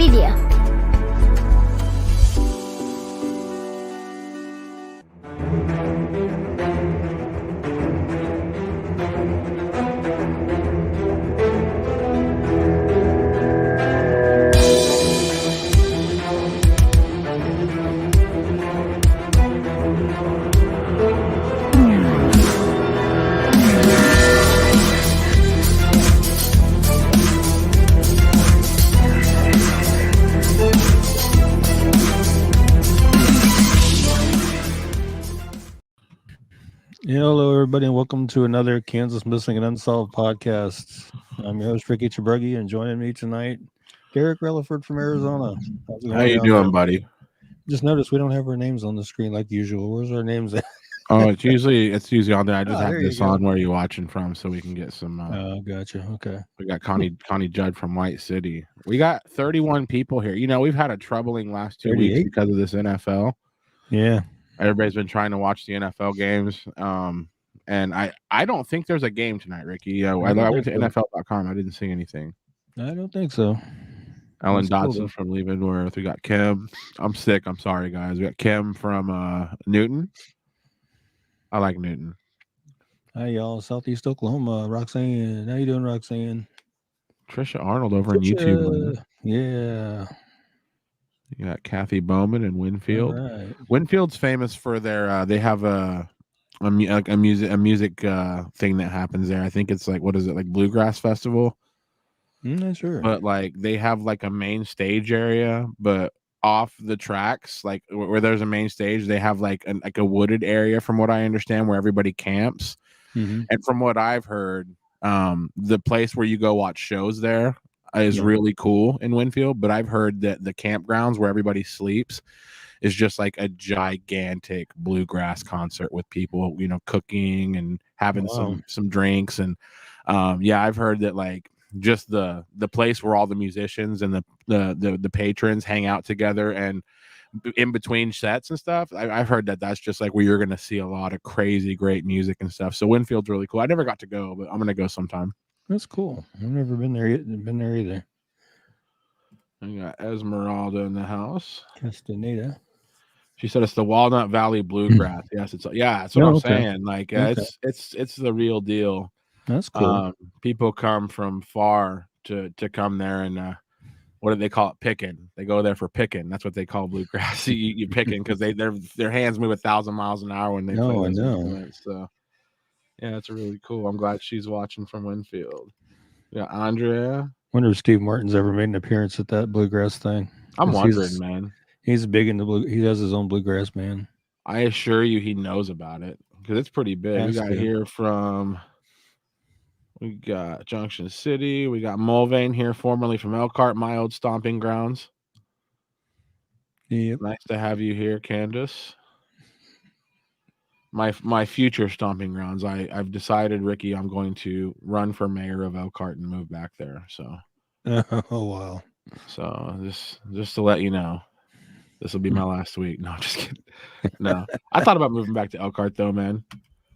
Media. Hello, everybody, and welcome to another Kansas Missing and Unsolved podcast. I'm your host, Ricky Chabruggi, and joining me tonight, Derek Relaford from Arizona. How's it going How you down doing, there? buddy? Just noticed we don't have our names on the screen like usual. Where's our names at? Oh, it's usually on there. I just have there you this go. on where you're watching from, so we can get some. Gotcha. Okay. We got Connie Judd from White City. We got 31 people here. You know, we've had a troubling last 2 weeks 38? because of this NFL. Yeah. Everybody's been trying to watch the NFL games. And I don't think there's a game tonight, Ricky. I went to NFL.com. I didn't see anything. I don't think so. Ellen That's cool, Dodson though. from Leavenworth. We got Kim. I'm sick. I'm sorry, guys. We got Kim from Newton. I like Newton. Hi, y'all. Southeast Oklahoma. Roxanne. How you doing, Roxanne? Trisha Arnold over on YouTube. Yeah. You got Kathy Bowman and Winfield. All right. Winfield's famous for their. They have a music thing that happens there. I think it's like, what is it, like Bluegrass Festival? Not sure. But like they have like a main stage area, but off the tracks, like where there's a main stage, they have like a wooded area, from what I understand, where everybody camps. Mm-hmm. And from what I've heard, the place where you go watch shows there is really cool in Winfield. But I've heard that the campgrounds where everybody sleeps is just like a gigantic bluegrass concert with people, you know, cooking and having some drinks. And I've heard that like just the place where all the musicians and the patrons hang out together, and in between sets and stuff, I've heard that that's just like where you're going to see a lot of crazy great music and stuff. So Winfield's really cool. I never got to go, but I'm going to go sometime. That's cool. I've never been there either. We got Esmeralda in the house. Castaneda. She said it's the Walnut Valley Bluegrass. Yes, that's what I'm saying. Like it's the real deal. That's cool. People come from far to come there, and what do they call it? Picking. They go there for picking. That's what they call bluegrass. you picking because their hands move 1,000 miles an hour when they play those instruments. So yeah, it's really cool. I'm glad she's watching from Winfield. Yeah, Andrea. Wonder if Steve Martin's ever made an appearance at that bluegrass thing. I'm wondering, man. He's big into blue. He has his own bluegrass band. I assure you, he knows about it because it's pretty big. We got here from. We got Junction City. We got Mulvane here, formerly from Elkhart, my old stomping grounds. Yep. Nice to have you here, Candace. My future stomping grounds. I've decided, Ricky, I'm going to run for mayor of Elkhart and move back there. So. Oh wow. So just to let you know, this will be my last week. No, just kidding. No, I thought about moving back to Elkhart though, man.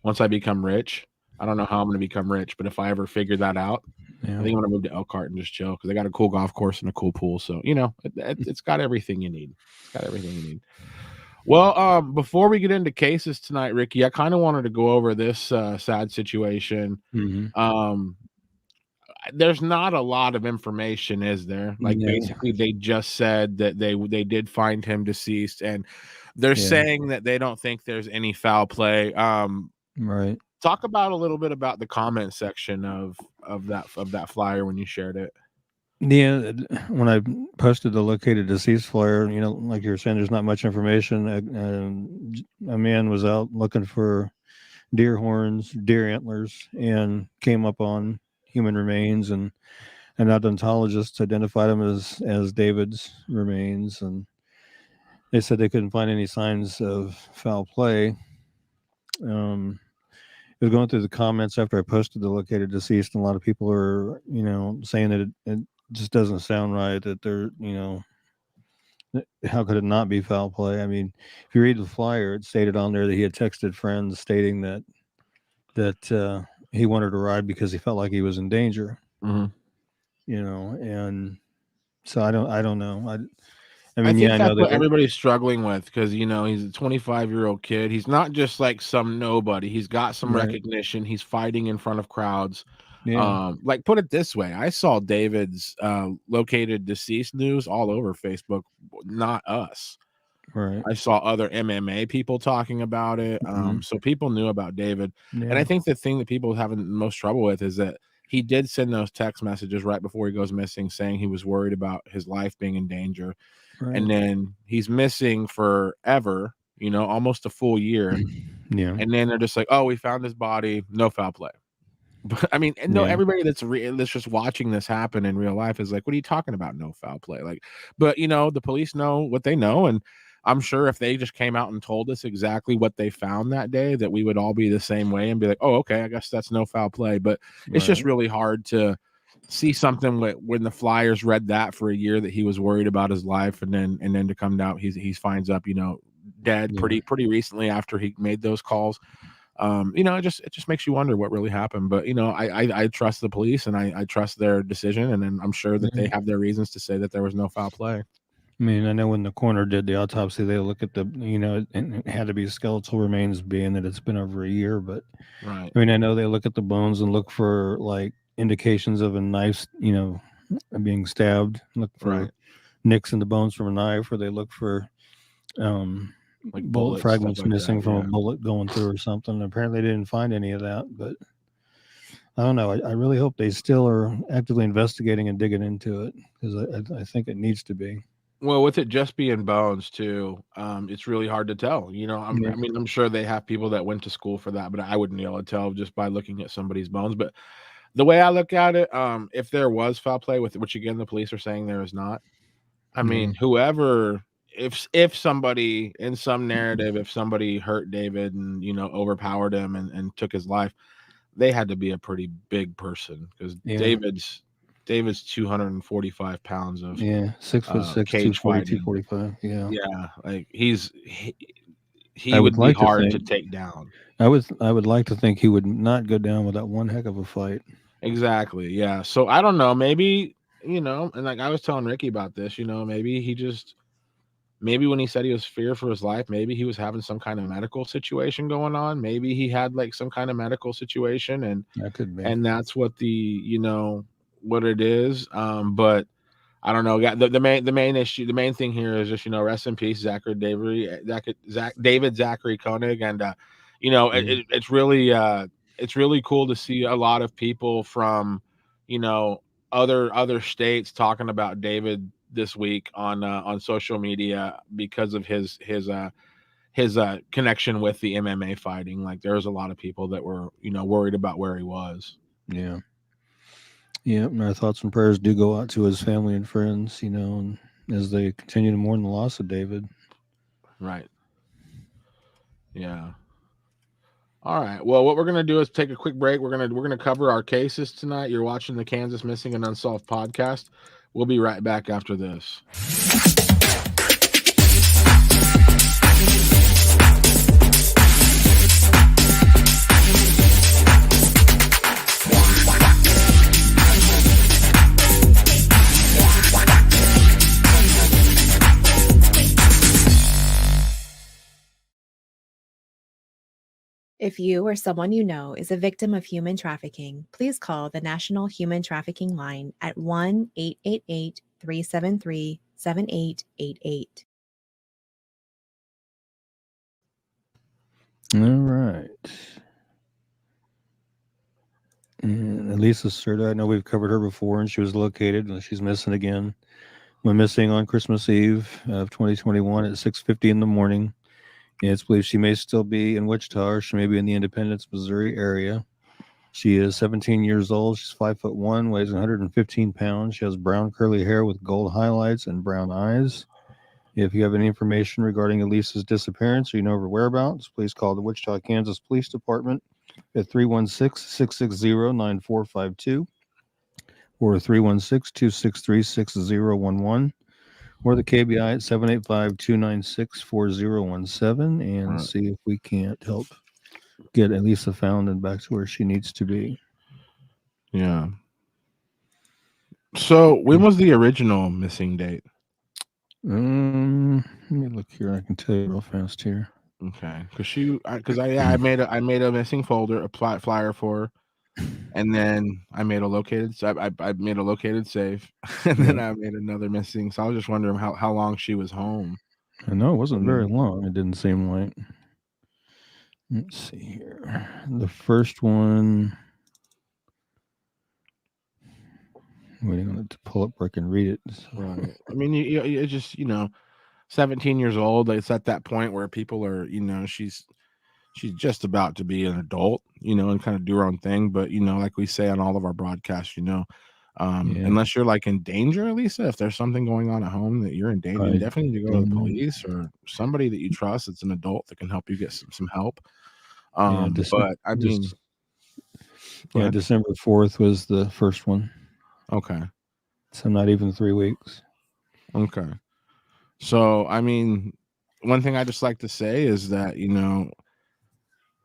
Once I become rich. I don't know how I'm going to become rich, but if I ever figure that out, I think I'm going to move to Elkhart and just chill because they got a cool golf course and a cool pool. So, you know, it's got everything you need. It's got everything you need. Well, before we get into cases tonight, Ricky, I kind of wanted to go over this sad situation. Mm-hmm. There's not a lot of information, is there? Like basically they just said that they did find him deceased, and they're saying that they don't think there's any foul play. Right. Talk about a little bit about the comment section of that flyer when you shared it. Yeah, when I posted the located deceased flyer, you know, like you were saying, there's not much information. A man was out looking for deer horns, deer antlers, and came up on human remains, and an odontologist identified them as David's remains, and they said they couldn't find any signs of foul play. It was going through the comments after I posted the located deceased, and a lot of people are, you know, saying that it just doesn't sound right, that they're, you know, how could it not be foul play? I mean, if you read the flyer, it stated on there that he had texted friends stating that he wanted to ride because he felt like he was in danger. Mm-hmm. You know, and So I don't know. I I mean, yeah, think I that's know what that. everybody's struggling with because he's a 25-year-old kid. He's not just like some nobody. He's got some Right. recognition. He's fighting in front of crowds. Yeah. Like put it this way, I saw David's located deceased news all over Facebook, not us. Right. I saw other MMA people talking about it. Mhm. So people knew about David. And I Yeah. think the thing that people are having the most trouble with is that he did send those text messages right before he goes missing saying he was worried about his life being in danger. Right. And then he's missing forever, almost a full year. Yeah. And then they're just like, "Oh, we found his body, no foul play." But I mean, and no, Yeah. everybody that's just watching this happen in real life is like, "What are you talking about? No foul play?" Like, but the police know what they know, and I'm sure if they just came out and told us exactly what they found that day, that we would all be the same way and be like, "Oh, okay, I guess that's no foul play." But it's just Right. really hard to see something when the Flyers read that for a year that he was worried about his life, and then to come out he finds up dead Yeah. pretty recently after he made those calls. It just makes you wonder what really happened. But I trust the police and I trust their decision, and then I'm sure that they Yeah. have their reasons to say that there was no foul play. I mean, I know when the coroner did the autopsy, they look at and it had to be skeletal remains, being that it's been over a year. But Right, I mean, I know they look at the bones and look for like indications of a knife, being stabbed. Look for right. nicks in the bones from a knife, or they look for um, Like bullet bullets, stuff fragments like missing that. from a Yeah. bullet going through or something. Apparently, they didn't find any of that, but I don't know. I really hope they still are actively investigating and digging into it, because I think it needs to be. Well, with it just being bones too, it's really hard to tell. Yeah. I mean, I'm sure they have people that went to school for that, but I wouldn't be able to tell just by looking at somebody's bones. But the way I look at it, if there was foul play with which again the police are saying there is not. I Yeah. mean, whoever, if somebody in some narrative, if somebody hurt David and overpowered him and took his life, they had to be a pretty big person because Yeah. David's 245 pounds of Yeah. 6'6", cage 240, fighting. 245. Yeah. Yeah, like he I would would be like to hard to think. take down. I would like to think he would not go down without one heck of a fight. Exactly. Yeah. So I don't know. Maybe and like I was telling Ricky about this. Maybe he just maybe when he said he was feared for his life, maybe he was having some kind of medical situation going on. Maybe he had like some kind of medical situation That could be. and that's what what it is. But I don't know. The main issue, the main thing here is just rest in peace, David Zachary Koenig, and Yeah. it's really cool to see a lot of people from you know other states talking about David this week on social media because of his connection with the MMA fighting. Like there's a lot of people that were worried about where he was. Yeah. Yeah. And our thoughts and prayers do go out to his family and friends, and as they continue to mourn the loss of David. Right. Yeah. All right. Well, what we're gonna do is take a quick break. We're gonna cover our cases tonight. You're watching the Kansas Missing and Unsolved podcast. We'll be right back after this. If you or someone you know is a victim of human trafficking, please call the National Human Trafficking Line at 1-888-373-7888. All right. And Elisa Serta, I know we've covered her before, and she was located, and she's missing again. Went missing on Christmas Eve of 2021 at 6:50 in the morning. And it's believed she may still be in Wichita, or she may be in the Independence, Missouri area. She is 17 years old. She's 5'1", weighs 115 pounds. She has brown curly hair with gold highlights and brown eyes. If you have any information regarding Elisa's disappearance or you know her whereabouts, please call the Wichita, Kansas Police Department at 316-660-9452 or 316-263-6011 or the KBI at 785-296-4017 and Right. see if we can't help get Elisa found and back to where she needs to be. Yeah. So when was the original missing date? Let me look here. I can tell you real fast here. Okay, because I made a missing folder, a flyer for her, and then I made a located. So I made a located save, and then I made another missing. So I was just wondering how long she was home. I know it wasn't very long. It didn't seem like. Let's see here. The first one. I'm waiting on it to pull up where I can read it. So. Right. I mean, you just 17 years old. It's at that point where people are, she's just about to be an adult, and kind of do her own thing. But like we say on all of our broadcasts, unless you're like in danger, Lisa, if there's something going on at home that you're in danger, you definitely need to go to the police or somebody that you trust that's an adult that can help you get some help. But I mean, December 4th was the first one. Okay. So not even 3 weeks. Okay. So, I mean, one thing I just like to say is that,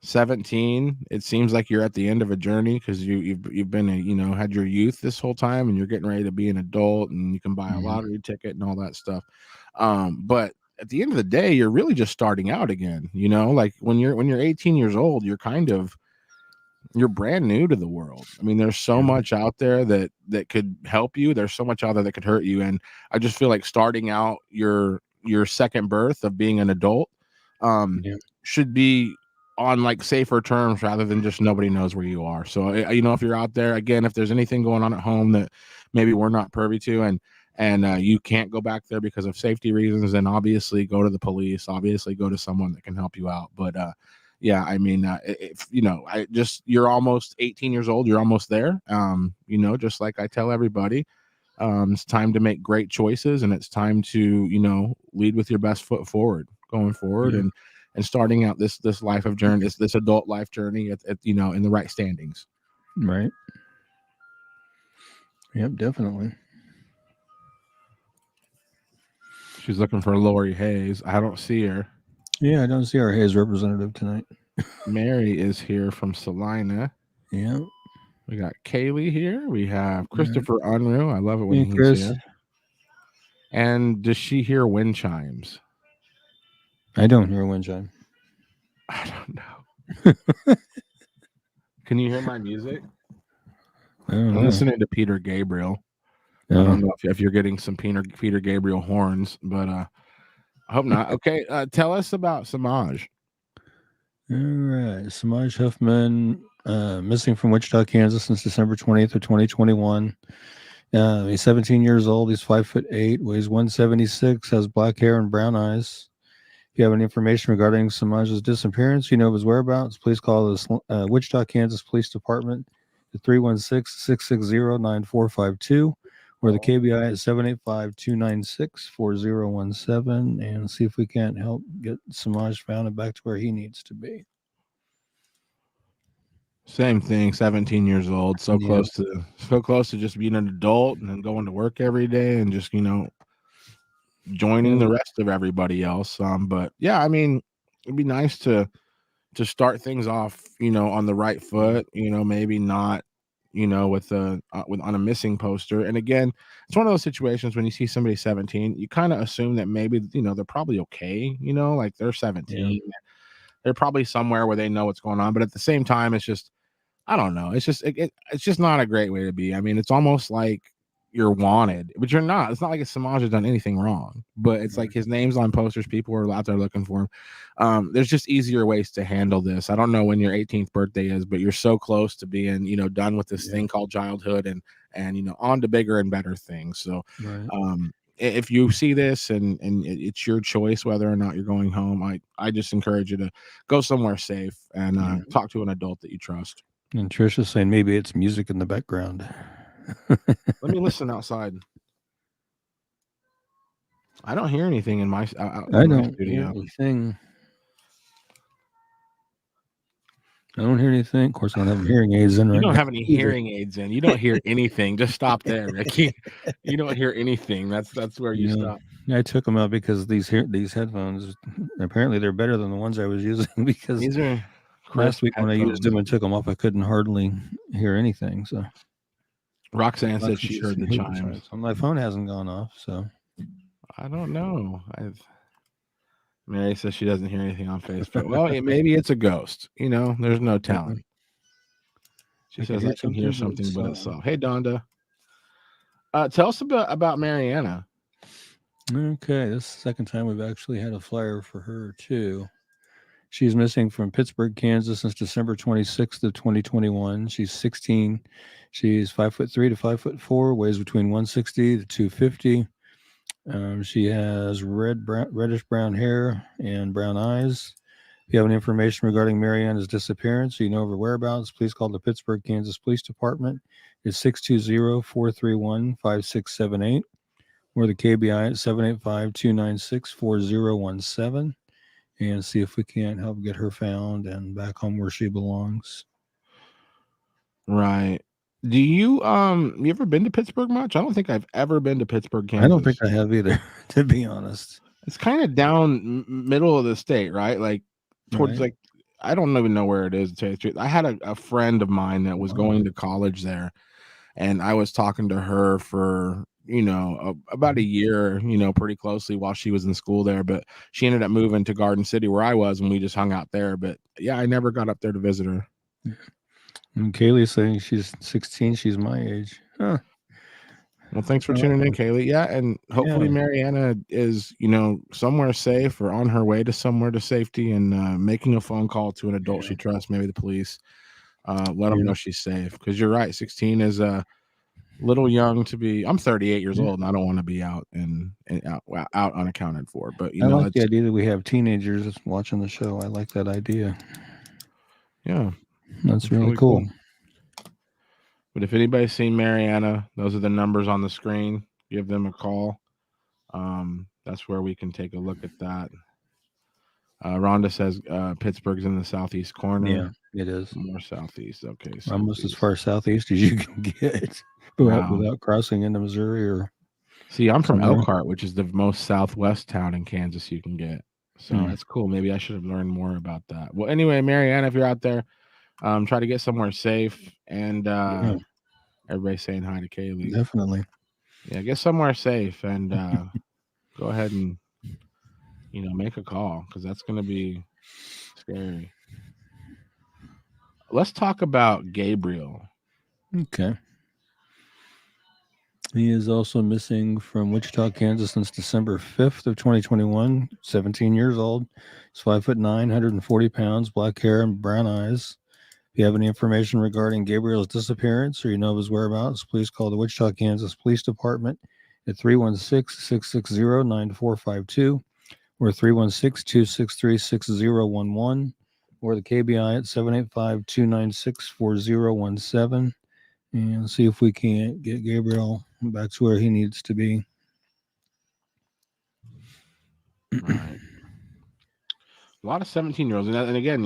17, it seems like you're at the end of a journey because you've been had your youth this whole time and you're getting ready to be an adult and you can buy a lottery ticket and all that stuff. But at the end of the day, you're really just starting out again, like when you're 18 years old, you're brand new to the world. I mean, there's so much out there that could help you. There's so much out there that could hurt you. And I just feel like starting out your second birth of being an adult should be on like safer terms rather than just nobody knows where you are. So, if you're out there, again, if there's anything going on at home that maybe we're not privy to and you can't go back there because of safety reasons, then obviously go to the police, obviously go to someone that can help you out. But, yeah, I mean, you're almost 18 years old. You're almost there. Just like I tell everybody, it's time to make great choices and it's time to, lead with your best foot forward going forward and starting out this life of journey, this adult life journey at in the right standings. Right. Yep, definitely. She's looking for Lori Hayes. I don't see her. Yeah, I don't see our Hayes representative tonight. Mary is here from Salina. Yeah. We got Kaylee here. We have Christopher Unruh. I love it when he's Chris. here. And does she hear wind chimes? I don't hear a wind chime. I don't know. Can you hear my music? I'm listening to Peter Gabriel. I don't know if you're getting some Peter Gabriel horns, but I hope not. Okay, tell us about Samaj. All right, Samaj Huffman, missing from Wichita, Kansas since December 20th of 2021. He's 17 years old. He's 5'8", weighs 176, has black hair and brown eyes. If you have any information regarding Samaj's disappearance, you know his whereabouts, please call the Wichita, Kansas Police Department at 316-660-9452 or the KBI at 785-296-4017 and see if we can't help get Samaj found and back to where he needs to be. Same thing, 17 years old, so close to just being an adult and then going to work every day and just, joining the rest of everybody else. But yeah, I mean, it'd be nice to start things off, on the right foot, maybe not, with on a missing poster. And again, it's one of those situations when you see somebody 17, you kind of assume that maybe, they're probably okay, like they're 17. They're probably somewhere where they know what's going on. But at the same time, it's just, I don't know. It's just, it's just not a great way to be. I mean, it's almost like you're wanted, but you're not. It's not like Samaj has done anything wrong, but it's like his name's on posters. People are out there looking for him. There's just easier ways to handle this. I don't know when your 18th birthday is, but you're so close to being, done with this thing called childhood and on to bigger and better things. So, if you see this and it's your choice whether or not you're going home, I just encourage you to go somewhere safe and talk to an adult that you trust. And Trisha's saying maybe it's music in the background. Let me listen outside. I don't hear anything in my studio. I don't hear anything. Of course, I don't have hearing aids in. You don't have any hearing aids in. You don't hear anything. Just stop there, Ricky. You don't hear anything. That's where you stop. I took them out because these headphones, apparently they're better than the ones I was using because these are last week when I used them and took them off, I couldn't hardly hear anything. So Roxanne said she heard the chimes. My phone hasn't gone off, so I don't know. Mary says she doesn't hear anything on Facebook. Well, maybe it's a ghost. There's no telling. She says I can hear something, but it's soft. Hey, Donda. Tell us about Mariana. Okay, this is the second time we've actually had a flyer for her too. She's missing from Pittsburgh, Kansas since December 26th of 2021. She's 16. She's 5'3" to 5'4", weighs between 160 to 250. She has reddish brown hair and brown eyes. If you have any information regarding Mariana's disappearance or you know of her whereabouts, please call the Pittsburgh, Kansas Police Department. It's 620-431-5678 or the KBI at 785-296-4017 and see if we can't help get her found and back home where she belongs. Right. Do you ever been to Pittsburgh much? I don't think I've ever been to Pittsburgh, Kansas. I don't think I have either, to be honest. It's kind of down middle of the state, right? Like towards Right. I don't even know where it is. To tell you the truth. I had a friend of mine that was going to college there, and I was talking to her for about a year, pretty closely while she was in school there. But she ended up moving to Garden City where I was, and we just hung out there. But yeah, I never got up there to visit her. And Kaylee's saying she's 16. She's my age. Huh. Well, thanks for tuning in, Kaylee. Yeah, and hopefully Mariana is, somewhere safe or on her way to somewhere to safety and making a phone call to an adult she trusts, maybe the police. Let them know she's safe. Because you're right, 16 is a little young to be. I'm 38 years old, and I don't want to be out and out unaccounted for. But I like the idea that we have teenagers watching the show. I like that idea. Yeah, that's really cool. But if anybody's seen Mariana, those are the numbers on the screen. Give them a call. That's where we can take a look at that. Rhonda says Pittsburgh's in the southeast corner. Yeah, it is. More southeast. Okay. Southeast. Almost as far southeast as you can get without crossing into Missouri or. See, I'm from Elkhart, which is the most southwest town in Kansas you can get. So that's cool. Maybe I should have learned more about that. Well, anyway, Mariana, if you're out there, try to get somewhere safe. And everybody's saying hi to Kaylee. Definitely. Yeah, get somewhere safe and go ahead and make a call because that's going to be scary. Let's talk about Gabriel. Okay. He is also missing from Wichita, Kansas since December 5th of 2021. 17 years old. He's 5'9", 140 pounds, black hair and brown eyes. If you have any information regarding Gabriel's disappearance or you know of his whereabouts, please call the Wichita, Kansas Police Department at 316-660-9452 or 316-263-6011 or the KBI at 785-296-4017 and see if we can't get Gabriel back to where he needs to be. Right. A lot of 17-year-olds, and again,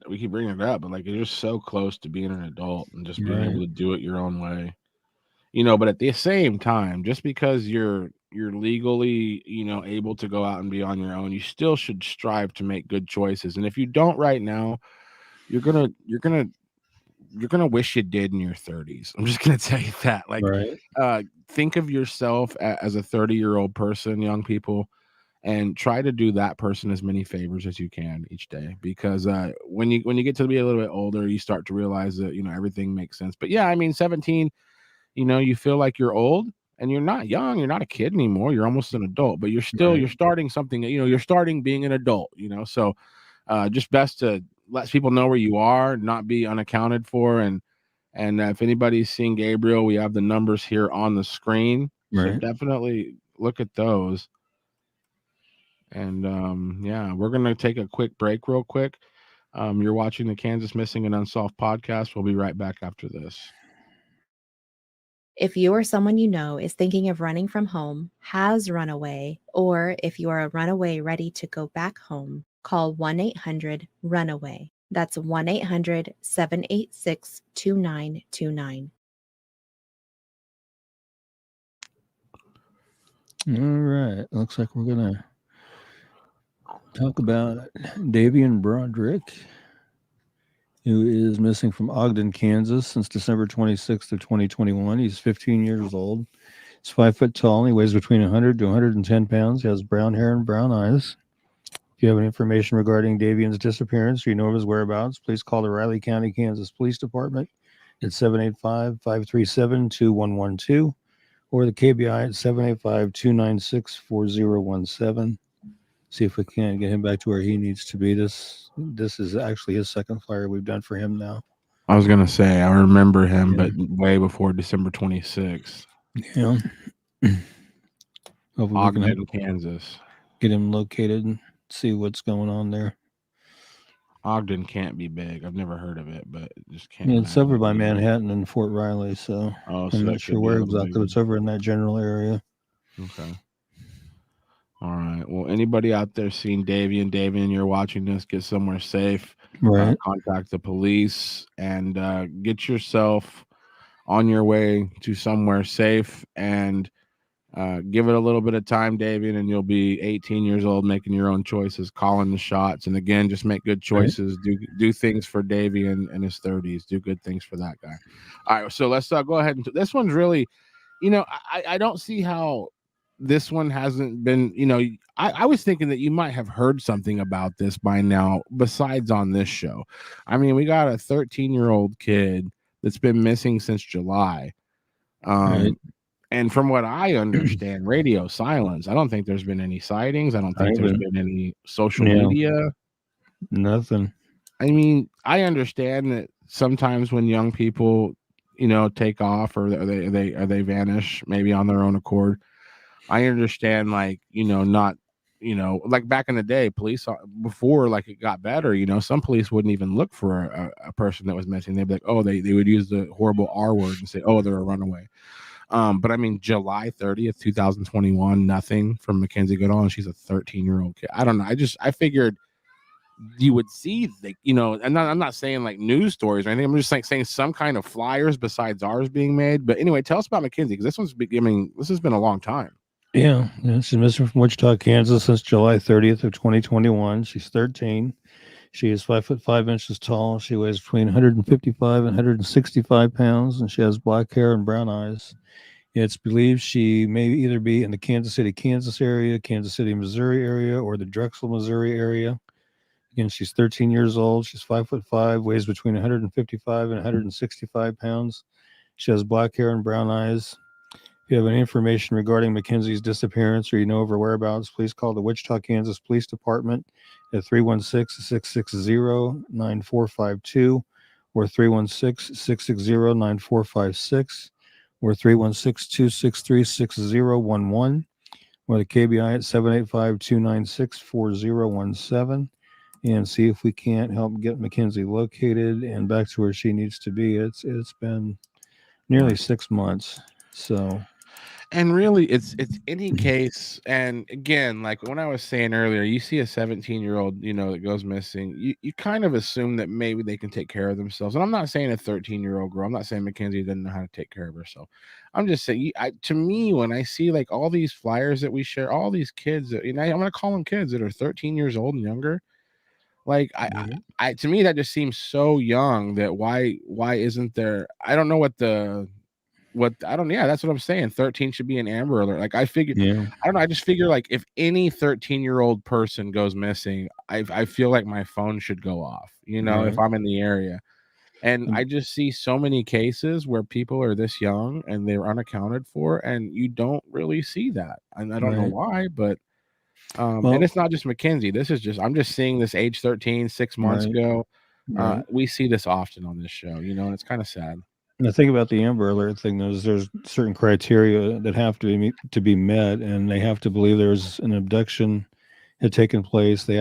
we keep bringing it up, but like you're just so close to being an adult and just being able to do it your own way, But at the same time, just because you're legally, able to go out and be on your own, you still should strive to make good choices. And if you don't right now, you're gonna wish you did in your 30s. I'm just gonna tell you that. Like, think of yourself as a 30-year-old person, young people. And try to do that person as many favors as you can each day, because when you get to be a little bit older, you start to realize that everything makes sense. But yeah, I mean, 17, you feel like you're old, and you're not young. You're not a kid anymore. You're almost an adult, but you're still you're starting something. You're starting being an adult. So just best to let people know where you are, not be unaccounted for, and if anybody's seeing Gabriel, we have the numbers here on the screen, so definitely look at those. And we're going to take a quick break real quick. You're watching the Kansas Missing and Unsolved podcast. We'll be right back after this. If you or someone you know is thinking of running from home, has run away, or if you are a runaway ready to go back home, call 1-800-RUNAWAY. That's 1-800-786-2929. All right. Looks like we're going to talk about Davian Broderick. who is missing from Ogden, Kansas since December 26th of 2021. He's 15 years old. He's 5 foot tall. And he weighs between 100 to 110 pounds. He has brown hair and brown eyes. If you have any information regarding Davian's disappearance or you know of his whereabouts, please call the Riley County, Kansas Police Department at 785-537-2112 or the KBI at 785-296-4017. See if we can get him back to where he needs to be. This is actually his second flyer we've done for him now. I was gonna say I remember him, but way before December 26th. Yeah. Hopefully Ogden, Kansas. Get him located and see what's going on there. Ogden can't be big. I've never heard of it, but it just can't. Yeah, it's over by Manhattan and Fort Riley, so I'm not sure where exactly, but it's over in that general area. Okay. All right. Well, anybody out there seeing Davian, you're watching this, get somewhere safe. Right. Contact the police and get yourself on your way to somewhere safe and give it a little bit of time, Davian, and you'll be 18 years old making your own choices, calling the shots. And again, just make good choices. Right. Do things for Davian in his 30s. Do good things for that guy. All right. So let's go ahead. And this one's really, I don't see how this one hasn't been, I was thinking that you might have heard something about this by now, besides on this show. I mean, we got a 13-year-old kid that's been missing since July. Right. And from what I understand, radio silence. I don't think there's been any sightings. I don't think there's been any social media. Nothing. I mean, I understand that sometimes when young people, take off or they vanish maybe on their own accord. I understand, like, not, like back in the day, police before like it got better, some police wouldn't even look for a person that was missing. They'd be like, oh, they would use the horrible R word and say, oh, they're a runaway. But I mean, July 30th, 2021, nothing from Mackenzie Goodall, and she's a 13-year-old kid. I don't know. I figured you would see, and I'm not saying like news stories or anything. I'm just like saying some kind of flyers besides ours being made. But anyway, tell us about Mackenzie, because this has been a long time. Yeah, she's missing from Wichita, Kansas since July 30th of 2021. She's 13. She is 5 foot 5 inches tall. She weighs between 155 and 165 pounds, and she has black hair and brown eyes. It's believed she may either be in the Kansas City, Kansas area, Kansas City, Missouri area, or the Drexel, Missouri area. Again, she's 13 years old. She's 5 foot 5, weighs between 155 and 165 pounds. She has black hair and brown eyes. If you have any information regarding Mackenzie's disappearance or you know of her whereabouts, please call the Wichita, Kansas Police Department at 316-660-9452 or 316-660-9456 or 316-263-6011 or the KBI at 785-296-4017 and see if we can't help get Mackenzie located and back to where she needs to be. It's been nearly 6 months. So, and really, it's any case. And again, like when I was saying earlier, you see a 17-year-old, that goes missing. You kind of assume that maybe they can take care of themselves. And I'm not saying a 13-year-old girl. I'm not saying Mackenzie doesn't know how to take care of herself. I'm just saying, to me, when I see like all these flyers that we share, all these kids that, I'm going to call them kids that are 13 years old and younger. Like I to me, that just seems so young that why isn't there? I don't know that's what I'm saying. 13 should be an Amber Alert. Like I figured, I don't know. I just figure like if any 13-year-old person goes missing, I feel like my phone should go off, if I'm in the area. And I just see so many cases where people are this young and they're unaccounted for, and you don't really see that. And I don't know why, but and it's not just Mackenzie. I'm just seeing this age 13, 6 months ago. We see this often on this show, and it's kind of sad. And the thing about the Amber Alert thing is there's certain criteria that have to be met, and they have to believe there's an abduction had taken place. They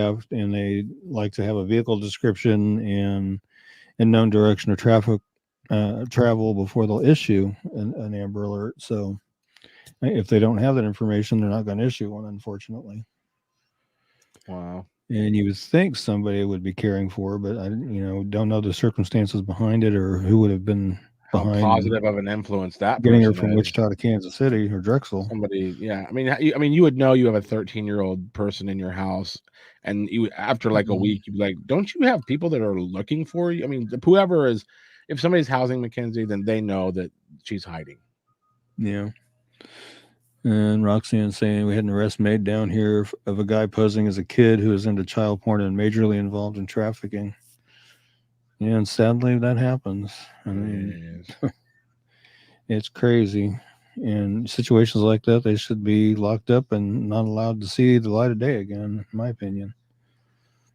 like to have a vehicle description and known direction of traffic travel before they'll issue an Amber Alert. So if they don't have that information, they're not going to issue one, unfortunately. Wow. And you would think somebody would be caring for her, but I don't know the circumstances behind it or who would have been how behind positive of an influence that getting her person from is. Wichita to Kansas City or Drexel. Somebody, yeah. I mean, you would know you have a 13-year-old person in your house, and you after like a week, you'd be like, "Don't you have people that are looking for you?" I mean, whoever is, if somebody's housing Mackenzie, then they know that she's hiding. Yeah. And Roxanne saying we had an arrest made down here of a guy posing as a kid who is into child porn and majorly involved in trafficking. Yeah, and sadly that happens. I mean, it's crazy. In situations like that, they should be locked up and not allowed to see the light of day again, in my opinion.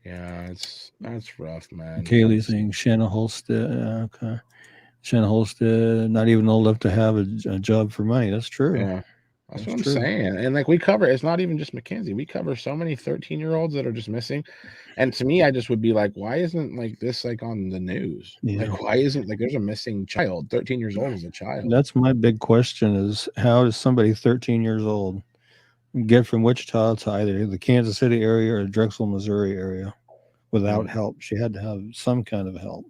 Yeah, that's rough, man. Kaylee saying Shannon Holstead, okay. Shannon Holstead, not even old enough to have a job for money. That's true. Yeah, that's what I'm saying. And like it's not even just Mackenzie. We cover so many 13-year-olds that are just missing. And to me, I just would be like, why isn't like this like on the news? Yeah. Like, why isn't like there's a missing child? 13 years old is a child. That's my big question: is how does somebody 13 years old get from Wichita to either the Kansas City area or Drexel, Missouri area without help? She had to have some kind of help.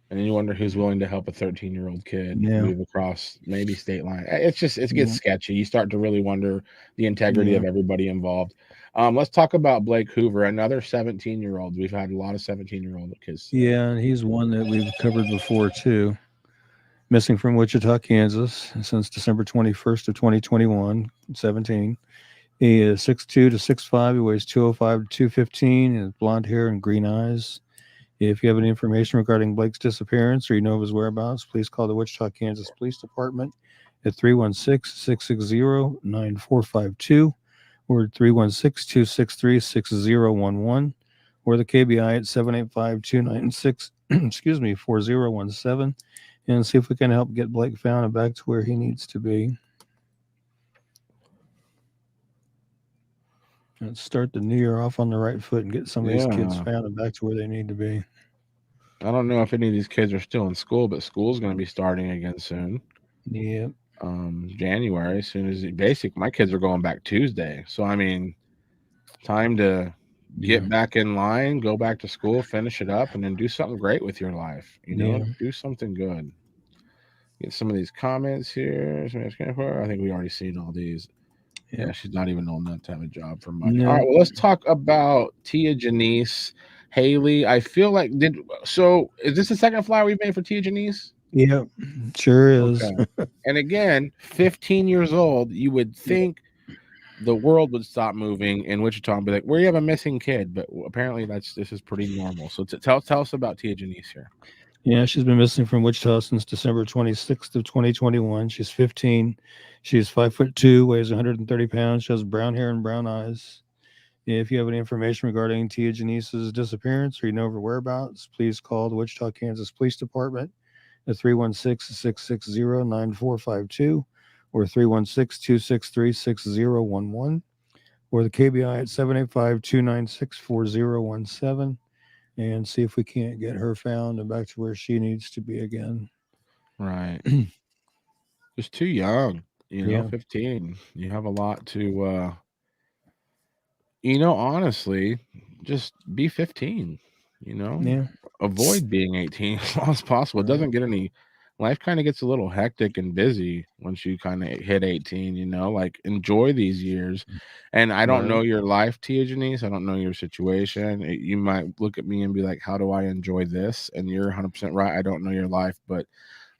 And then you wonder who's willing to help a 13-year-old kid Yeah. move across maybe state line. It gets sketchy. You start to really wonder the integrity of everybody involved. Let's talk about Blake Hoover, another 17-year-old. We've had a lot of 17-year-old kids. Yeah, and he's one that we've covered before too. Missing from Wichita, Kansas since December 21st of 2021, 17. He is 6'2" to 6'5". He weighs 205 to 215 and has blonde hair and green eyes. If you have any information regarding Blake's disappearance or you know of his whereabouts, please call the Wichita, Kansas Police Department at 316-660-9452 or 316-263-6011 or the KBI at 785-296 4017 and see if we can help get Blake found and back to where he needs to be. Let's start the new year off on the right foot and get some of these kids found and back to where they need to be. I don't know if any of these kids are still in school, but school's going to be starting again soon. Yeah. January, as soon as my kids are going back Tuesday. So, I mean, time to get back in line, go back to school, finish it up, and then do something great with your life. You know, do something good. Get some of these comments here. I think we already seen all these. Yeah, she's not even old enough to have a job for much. All right, well, let's talk about Tia Janice Haley. I feel like is this the second flyer we've made for Tia Janice? Yeah, sure is. Okay. And again, 15 years old, you would think the world would stop moving in Wichita and be like, "We have a missing kid," but apparently this is pretty normal. So tell us about Tia Janice here. Yeah, she's been missing from Wichita since December 26th of 2021. She's 15. She's 5'2", weighs 130 pounds. She has brown hair and brown eyes. If you have any information regarding Tia Janice's disappearance or you know of her whereabouts, please call the Wichita, Kansas Police Department at 316-660-9452 or 316-263-6011 or the KBI at 785-296-4017 and see if we can't get her found and back to where she needs to be again. Right. Just too young, 15. You have a lot to, honestly, just be 15, avoid being 18 as long as possible. It doesn't get life kind of gets a little hectic and busy once you kind of hit 18, like enjoy these years. And I don't know your life, Tia Janice. I don't know your situation. You might look at me and be like, how do I enjoy this? And you're 100% right. I don't know your life, but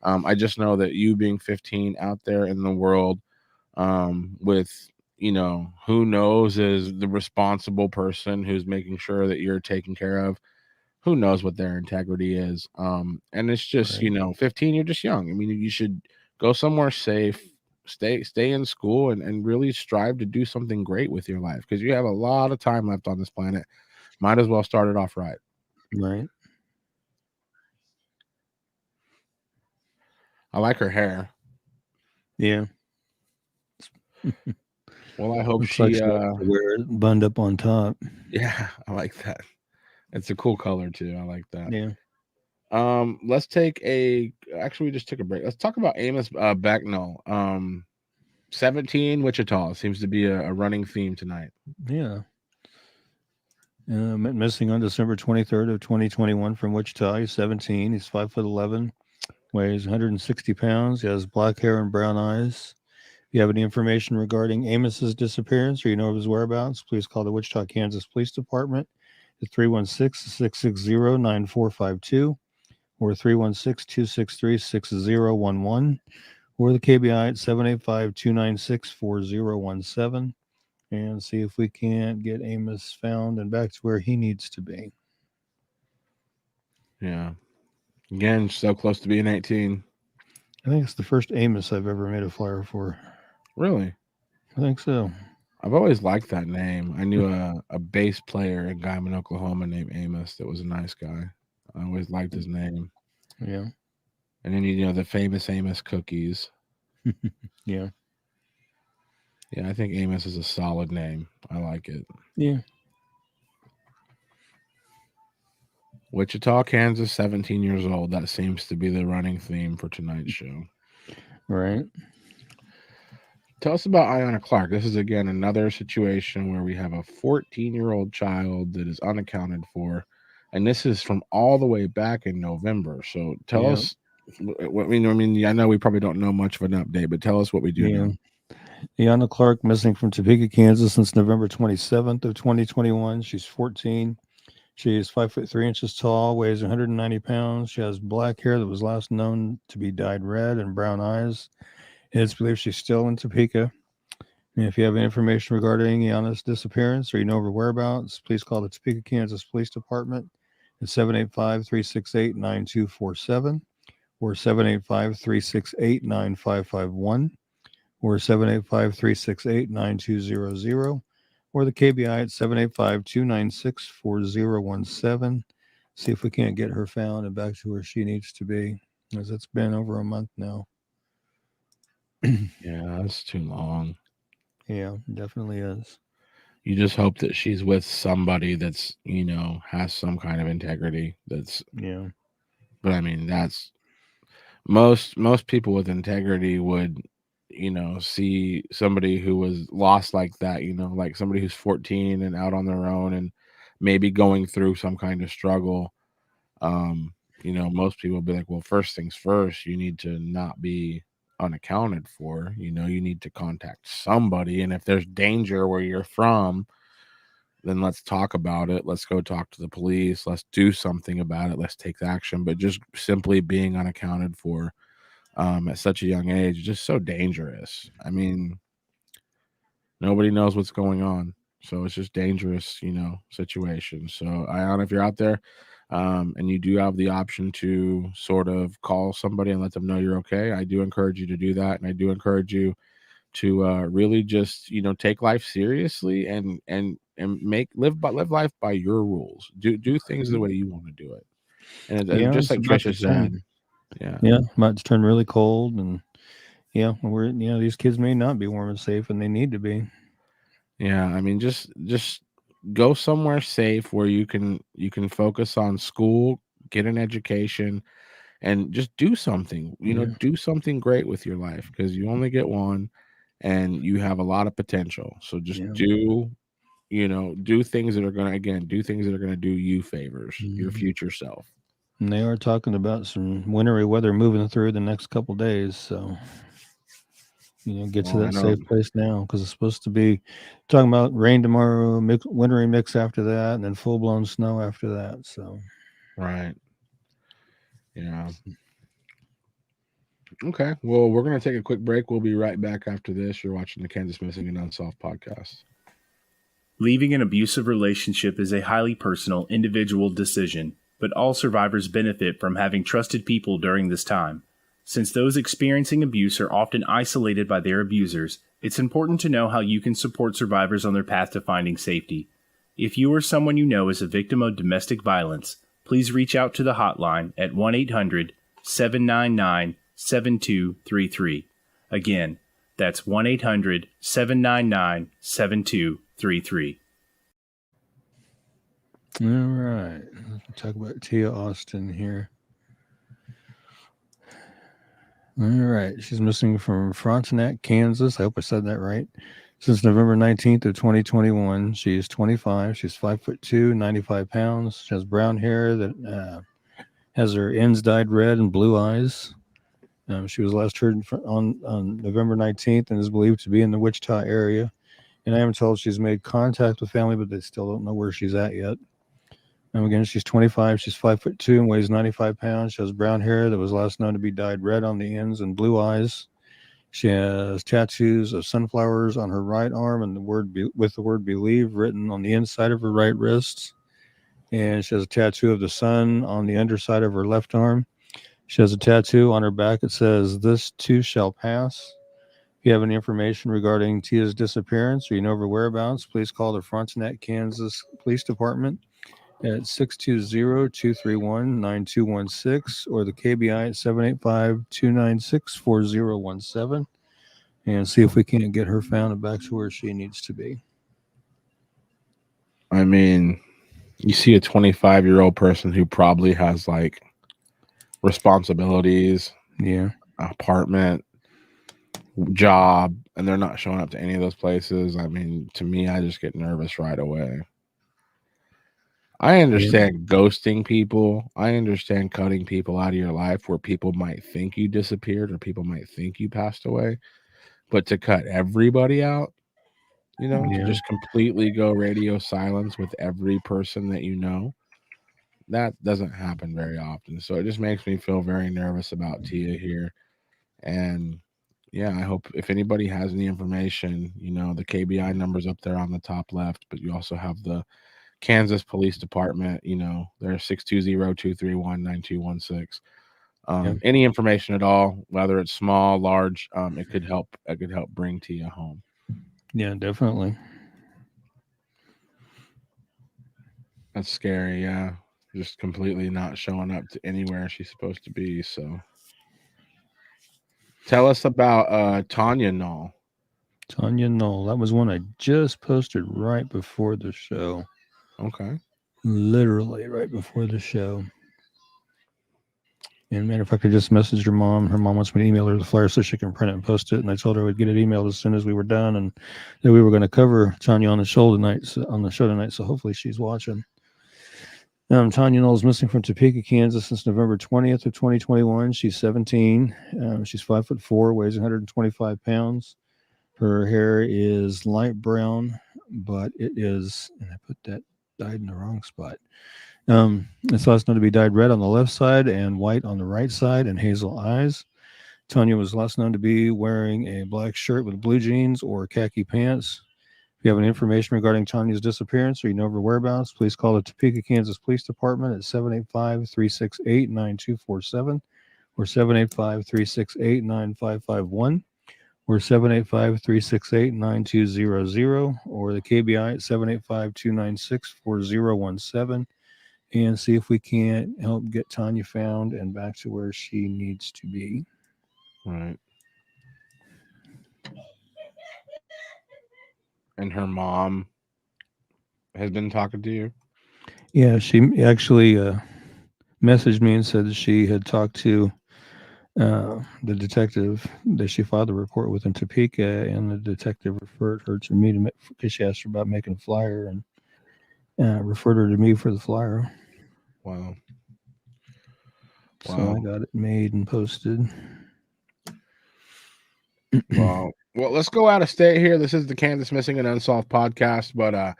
I just know that you being 15 out there in the world with, who knows is the responsible person who's making sure that you're taken care of. Who knows what their integrity is. And it's just, 15, you're just young. I mean, you should go somewhere safe, stay in school and really strive to do something great with your life because you have a lot of time left on this planet. Might as well start it off right. Right. I like her hair. Yeah. Well, I hope she wear it bunned up on top. Yeah, I like that. It's a cool color too. I like that. Yeah. Let's take actually we just took a break. Let's talk about Amos Becknell. 17 Wichita seems to be a running theme tonight. Yeah. Missing on December 23rd of 2021 from Wichita. He's 17. He's 5'11", weighs 160 pounds. He has black hair and brown eyes. If you have any information regarding Amos's disappearance or you know of his whereabouts, please call the Wichita, Kansas Police Department at 316-660-9452 or 316-263-6011 or the KBI at 785-296-4017 and see if we can't get Amos found and back to where he needs to be. Yeah. Again, so close to being 18. I think it's the first Amos I've ever made a flyer for. Really? I think so. I've always liked that name. I knew a bass player in Guyman, Oklahoma named Amos that was a nice guy. I always liked his name. Yeah. And then, you know, the famous Amos cookies. Yeah. Yeah, I think Amos is a solid name. I like it. Yeah. Wichita, Kansas, 17 years old. That seems to be the running theme for tonight's show. Right. Tell us about Ayanna Clark. This is, again, another situation where we have a 14-year-old child that is unaccounted for. And this is from all the way back in November. So tell us what we know. I mean, I know we probably don't know much of an update, but tell us what we do know. Ayanna Clark missing from Topeka, Kansas since November 27th of 2021. She's 14. She is 5'3" tall, weighs 190 pounds. She has black hair that was last known to be dyed red and brown eyes. It's believed she's still in Topeka. And if you have any information regarding Ayanna's disappearance or you know her whereabouts, please call the Topeka, Kansas Police Department at 785-368-9247 or 785-368-9551 or 785-368-9200 or the KBI at 785-296-4017. See if we can't get her found and back to where she needs to be, as it's been over a month now. Yeah, that's too long. Yeah, definitely is. You just hope that she's with somebody that's, you know, has some kind of integrity. But I mean, that's most people with integrity would, you know, see somebody who was lost like that, you know, like somebody who's 14 and out on their own and maybe going through some kind of struggle. You know, most people will be like, well, first things first, you need to not be unaccounted for. You know, you need to contact somebody, and if there's danger where you're from, then let's talk about it. Let's go talk to the police. Let's do something about it. Let's take action. But just simply being unaccounted for at such a young age is just so dangerous. I mean, nobody knows what's going on, so it's just dangerous, you know, situation. So Ayanna, if you're out there and you do have the option to sort of call somebody and let them know you're okay, I do encourage you to do that. And I do encourage you to really just, you know, take life seriously and live life by your rules. Do things the way you want to do it. And just like Trisha said, about to turn really cold, and these kids may not be warm and safe, and they need to be. Yeah, I mean, just go somewhere safe where you can focus on school, get an education, and just do something. You know, do something great with your life, because you only get one, and you have a lot of potential. So just do things that are gonna do you favors, your future self. And they are talking about some wintry weather moving through the next couple days, so get to that safe place now, because it's supposed to be talking about rain tomorrow, wintry mix after that, and then full-blown snow after that. So, right, yeah. Okay, well, we're gonna take a quick break. We'll be right back after this. You're watching the Kansas Missing and Unsolved podcast. Leaving an abusive relationship is a highly personal, individual decision, but all survivors benefit from having trusted people during this time. Since those experiencing abuse are often isolated by their abusers, it's important to know how you can support survivors on their path to finding safety. If you or someone you know is a victim of domestic violence, please reach out to the hotline at 1-800-799-7233. Again, that's 1-800-799-7233. All right. Let's talk about Tia Austin here. All right. She's missing from Frontenac, Kansas. I hope I said that right. Since November 19th of 2021. She is 25. She's 5'2", 95 pounds. She has brown hair that has her ends dyed red and blue eyes. She was last heard on November 19th and is believed to be in the Wichita area. And I am told she's made contact with family, but they still don't know where she's at yet. Again, she's 25. She's 5'2" and weighs 95 pounds. She has brown hair that was last known to be dyed red on the ends and blue eyes. She has tattoos of sunflowers on her right arm and with the word "believe" written on the inside of her right wrist. And she has a tattoo of the sun on the underside of her left arm. She has a tattoo on her back that says, "This too shall pass." If you have any information regarding Tia's disappearance or you know her whereabouts, please call the Frontenac, Kansas Police Department at 620-231-9216 or the KBI at 785-296-4017 and see if we can't get her found and back to where she needs to be. I mean, you see a 25-year-old person who probably has like responsibilities, apartment, job, and they're not showing up to any of those places. I mean, to me, I just get nervous right away. I understand ghosting people. I understand cutting people out of your life where people might think you disappeared or people might think you passed away. But to cut everybody out, to just completely go radio silence with every person that you know, that doesn't happen very often. So it just makes me feel very nervous about Tia here. And yeah, I hope if anybody has any information, the KBI number's up there on the top left, but you also have the Kansas Police Department, they're 620-231-9216. Any information at all, whether it's small, large, it could help bring Tia home. Yeah, definitely. That's scary. Yeah, just completely not showing up to anywhere she's supposed to be. So tell us about Tanya Knoll. Tanya Knoll, that was one I just posted right before the show. Okay. Literally right before the show. And man, if I could just message her mom wants me to email her the flyer so she can print it and post it. And I told her I would get it emailed as soon as we were done, and that we were going to cover Tanya on the show tonight. So hopefully she's watching. Tanya Knoll is missing from Topeka, Kansas since November 20th of 2021. She's 17. She's 5'4", weighs 125 pounds. Her hair is light brown, but it is, and I put that dyed in the wrong spot. It's last known to be dyed red on the left side and white on the right side and hazel eyes. Tanya was last known to be wearing a black shirt with blue jeans or khaki pants. If you have any information regarding Tanya's disappearance or you know her whereabouts, please call the Topeka, Kansas Police Department at 785-368-9247 or 785-368-9551 or 785-368-9200 or the KBI at 785-296-4017 and see if we can't help get Tanya found and back to where she needs to be. Right. And her mom has been talking to you? Yeah, she actually messaged me and said that she had talked to the detective that she filed the report with in Topeka, and the detective referred her to me because she asked her about making a flyer and referred her to me for the flyer. Wow. So I got it made and posted. Well, let's go out of state here. This is the Kansas Missing and Unsolved podcast, but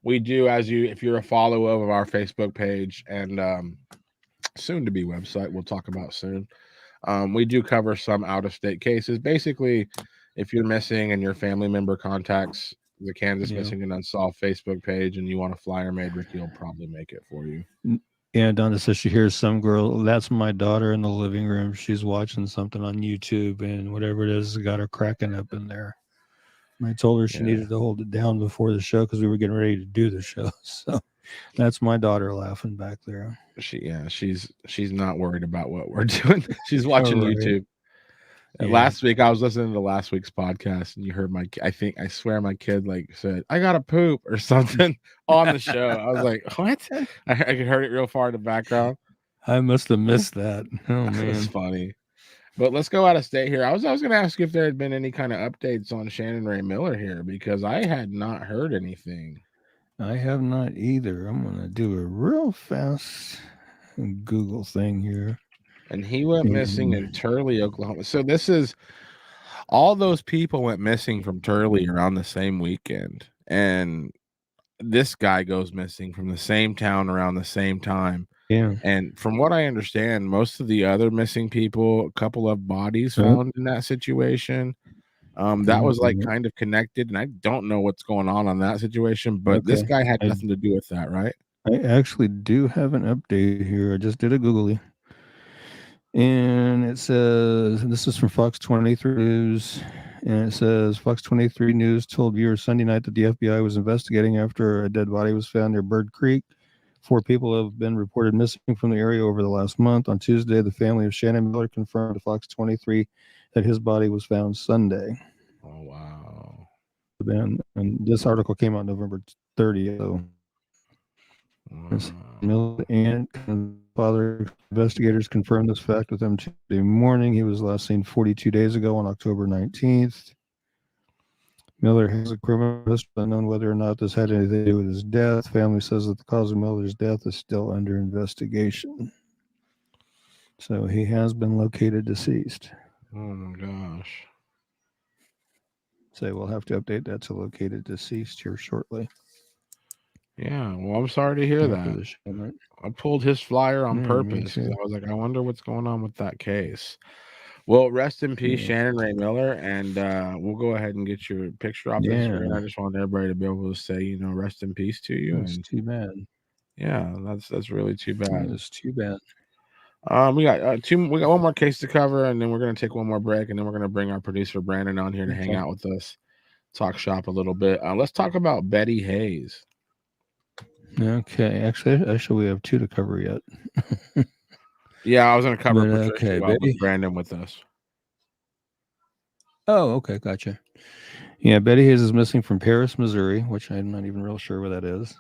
we do, if you're a follower of our Facebook page and soon to be website, we'll talk about soon. We do cover some out of state cases. Basically, if you're missing and your family member contacts the Kansas Missing and Unsolved Facebook page and you want a flyer made, Ricky will probably make it for you. Yeah, Donna says she hears some girl. That's my daughter in the living room. She's watching something on YouTube, and whatever it is, got her cracking up in there. And I told her she needed to hold it down before the show because we were getting ready to do the show. So that's my daughter laughing back there. She's not worried about what we're doing. She's watching YouTube. Yeah. Last week I was listening to last week's podcast and you heard I swear my kid said, "I gotta poop" or something on the show. I was like, what? I heard it real far in the background. I must have missed that. Oh man, it's funny. But let's go out of state here. I was gonna ask if there had been any kind of updates on Shannon Ray Miller here because I had not heard anything. I have not either. I'm gonna do a real fast Google thing here. And he went missing in Turley, Oklahoma. So this is all those people went missing from Turley around the same weekend. And this guy goes missing from the same town around the same time. Yeah. And from what I understand, most of the other missing people, a couple of bodies found in that situation. That was like kind of connected, and I don't know what's going on that situation, but this guy had nothing to do with that, right? I actually do have an update here. I just did a googly. And it says, this is from Fox 23 News, and it says, Fox 23 News told viewers Sunday night that the FBI was investigating after a dead body was found near Bird Creek. 4 people have been reported missing from the area over the last month. On Tuesday, the family of Shannon Miller confirmed to Fox 23 that his body was found Sunday. Oh, wow. And this article came out November 30th. So. Miller and father investigators confirmed this fact with him Tuesday morning. He was last seen 42 days ago on October 19th. Miller has a criminal history, unknown whether or not this had anything to do with his death. Family says that the cause of Miller's death is still under investigation. So he has been located deceased. Oh my gosh. So we'll have to update that to located deceased here shortly. Yeah, well, I'm sorry to hear that. I pulled his flyer on purpose because I was like, I wonder what's going on with that case. Well, rest in peace, Shannon Ray Miller, and we'll go ahead and get your picture off the screen. I just want everybody to be able to say, rest in peace to you. That's too bad. Yeah, that's really too bad. It's too bad. We got one more case to cover, and then we're gonna take one more break, and then we're gonna bring our producer Brandon on here to hang out with us, talk shop a little bit. Let's talk about Betty Hayes. Okay, actually, we have 2 to cover yet. Yeah, I was going to cover Patricia with Brandon with us. Oh, okay, gotcha. Yeah, Betty Hayes is missing from Paris, Missouri, which I'm not even real sure where that is.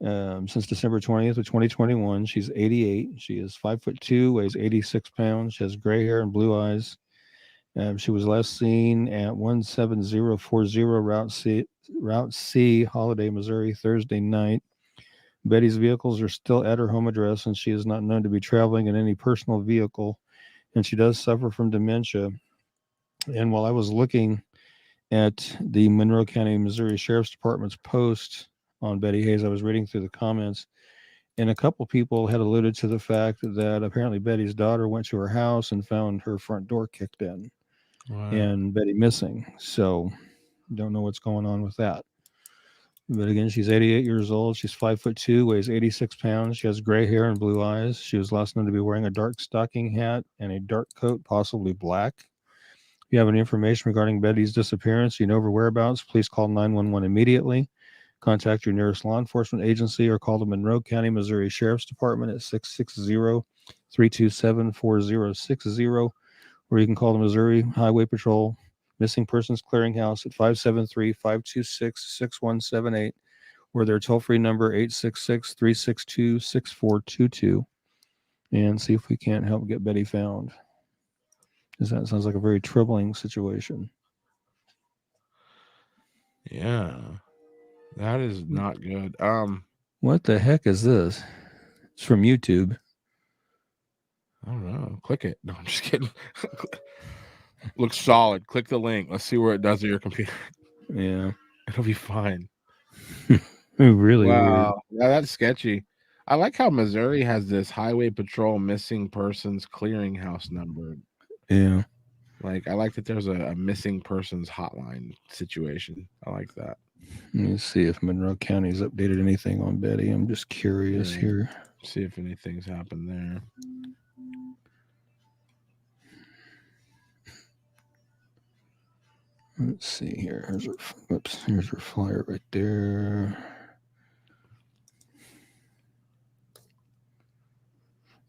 Since December 20th of 2021, she's 88. She is 5'2", weighs 86 pounds. She has gray hair and blue eyes. She was last seen at 17040 Route C, Holiday, Missouri, Thursday night. Betty's vehicles are still at her home address, and she is not known to be traveling in any personal vehicle, and she does suffer from dementia. And while I was looking at the Monroe County, Missouri Sheriff's Department's post on Betty Hayes, I was reading through the comments, and a couple people had alluded to the fact that apparently Betty's daughter went to her house and found her front door kicked in. Wow. And Betty missing. So don't know what's going on with that. But again, she's 88 years old. She's 5'2", weighs 86 pounds. She has gray hair and blue eyes. She was last known to be wearing a dark stocking hat and a dark coat, possibly black. If you have any information regarding Betty's disappearance, you know her whereabouts, please call 911 immediately. Contact your nearest law enforcement agency or call the Monroe County, Missouri Sheriff's Department at 660-327-4060, or you can call the Missouri Highway Patrol Missing Persons Clearinghouse at 573-526-6178, or their toll-free number 866-362-6422, and see if we can't help get Betty found. Because that sounds like a very troubling situation. Yeah, that is not good. What the heck is this? It's from YouTube. I don't know. Click it. No, I'm just kidding. Looks solid. Click the link. Let's see where it does to your computer. Yeah. It'll be fine. Really weird. Yeah, that's sketchy. I like how Missouri has this Highway Patrol Missing Persons Clearinghouse number. Yeah. Like, I like that there's a missing persons hotline situation. I like that. Let me see if Monroe County's updated anything on Betty. I'm just curious here. See if anything's happened there. Let's see here. Here's her flyer right there.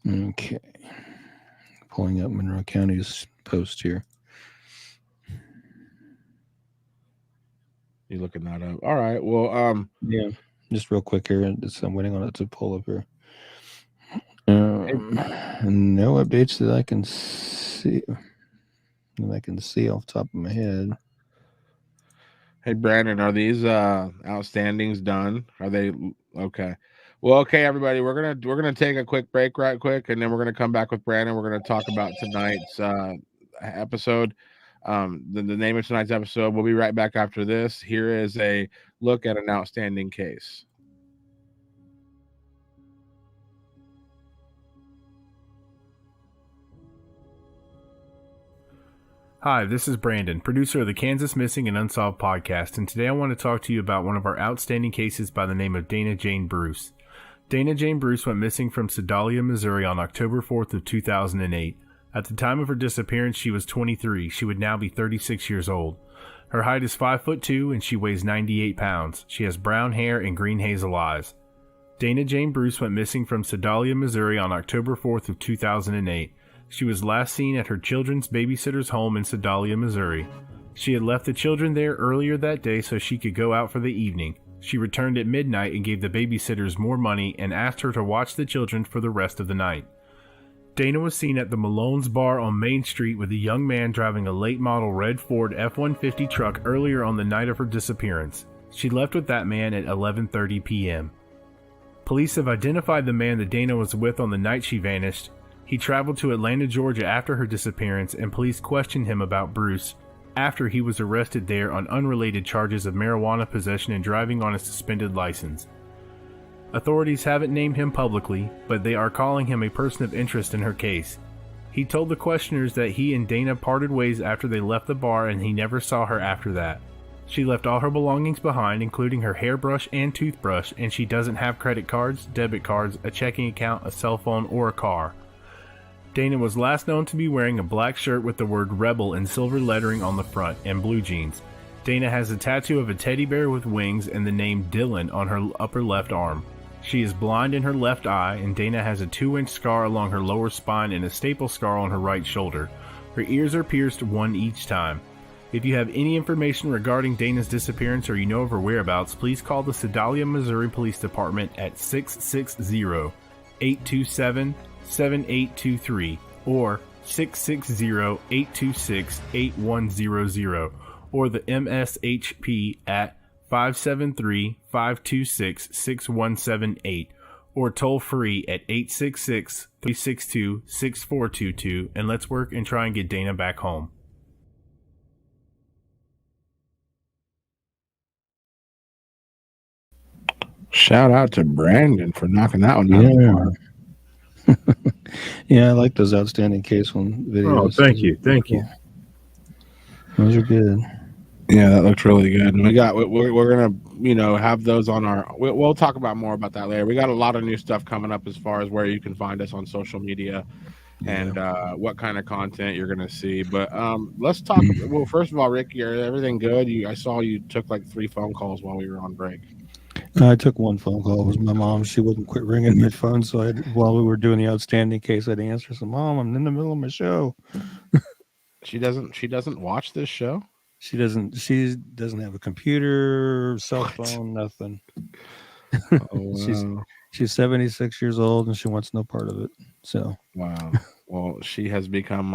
Okay. Pulling up Monroe County's post here. You looking that up? All right. Well, yeah. Just real quick here. I'm waiting on it to pull up here. No updates that I can see. Off the top of my head. Hey, Brandon, are these outstandings done? Are they okay? Well, okay, everybody, we're gonna take a quick break, right quick, and then we're gonna come back with Brandon. We're gonna talk about tonight's episode. The name of tonight's episode. We'll be right back after this. Here is a look at an outstanding case. Hi, this is Brandon, producer of the Kansas Missing and Unsolved podcast, and today I want to talk to you about one of our outstanding cases by the name of Dana Jane Bruce. Dana Jane Bruce went missing from Sedalia, Missouri on October 4th of 2008. At the time of her disappearance, she was 23. She would now be 36 years old. Her height is 5'2" and she weighs 98 pounds. She has brown hair and green hazel eyes. Dana Jane Bruce went missing from Sedalia, Missouri on October 4th of 2008. She was last seen at her children's babysitter's home in Sedalia, Missouri. She had left the children there earlier that day so she could go out for the evening. She returned at midnight and gave the babysitters more money and asked her to watch the children for the rest of the night. Dana was seen at the Malone's Bar on Main Street with a young man driving a late model red Ford F-150 truck earlier on the night of her disappearance. She left with that man at 11:30 p.m. Police have identified the man that Dana was with on the night she vanished. He traveled to Atlanta, Georgia after her disappearance, and police questioned him about Bruce after he was arrested there on unrelated charges of marijuana possession and driving on a suspended license. Authorities haven't named him publicly, but they are calling him a person of interest in her case. He told the questioners that he and Dana parted ways after they left the bar and he never saw her after that. She left all her belongings behind, including her hairbrush and toothbrush, and she doesn't have credit cards, debit cards, a checking account, a cell phone, or a car. Dana was last known to be wearing a black shirt with the word Rebel in silver lettering on the front and blue jeans. Dana has a tattoo of a teddy bear with wings and the name Dylan on her upper left arm. She is blind in her left eye, and Dana has a 2-inch scar along her lower spine and a staple scar on her right shoulder. Her ears are pierced, one each time. If you have any information regarding Dana's disappearance or you know of her whereabouts, please call the Sedalia, Missouri Police Department at 660-827-7823 or 660-826-8100 or the MSHP at 573-526-6178 or toll free at 866-362-6422, and let's work and try and get Dana back home. Shout out to Brandon for knocking that one out of the park. Yeah, I like those outstanding case one videos. Oh, thank you. Those are good. Yeah, that looked really good. And we're gonna have those on our. We'll talk about more about that later. We got a lot of new stuff coming up as far as where you can find us on social media and what kind of content you're gonna see. But let's talk. Well, first of all, Ricky, everything good? I saw you took like 3 phone calls while we were on break. I took one phone call. It was my mom. She wouldn't quit ringing my phone, so while we were doing the outstanding case, I'd answer. So, Mom, I'm in the middle of my show. She doesn't watch this show. She doesn't have a computer, cell phone, nothing. Oh, wow. She's 76 years old and she wants no part of it. So wow. Well, she has become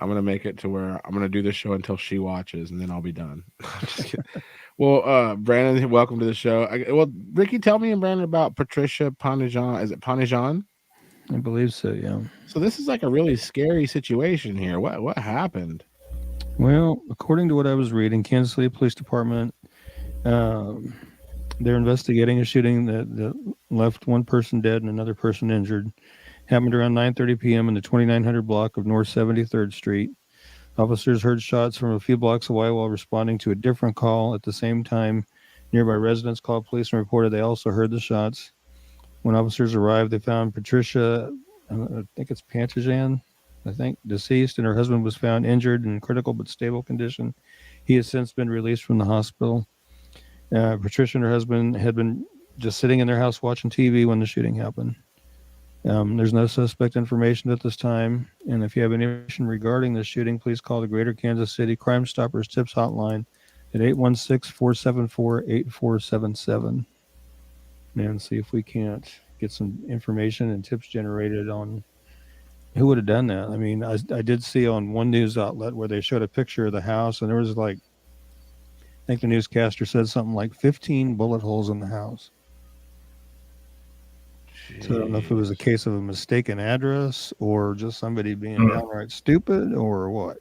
I'm gonna make it to where I'm gonna do this show until she watches, and then I'll be done. Just kidding. Well, Brandon, welcome to the show. Ricky, tell me and Brandon about Patricia Panijan. Is it Panijan? I believe so, yeah. So this is like a really scary situation here. What happened? Well, according to what I was reading, Kansas City Police Department, they're investigating a shooting that left one person dead and another person injured. Happened around 9:30 p.m. in the 2900 block of North 73rd Street. Officers heard shots from a few blocks away while responding to a different call. At the same time, nearby residents called police and reported they also heard the shots. When officers arrived, they found Patricia, I think it's Panijan, deceased, and her husband was found injured in critical but stable condition. He has since been released from the hospital. Patricia and her husband had been just sitting in their house watching TV when the shooting happened. There's no suspect information at this time, and if you have any information regarding the shooting, please call the Greater Kansas City Crime Stoppers Tips Hotline at 816-474-8477 and see if we can't get some information and tips generated on who would have done that. I mean, I did see on one news outlet where they showed a picture of the house, and there was I think the newscaster said something like 15 bullet holes in the house. So I don't know if it was a case of a mistaken address or just somebody being downright stupid or what.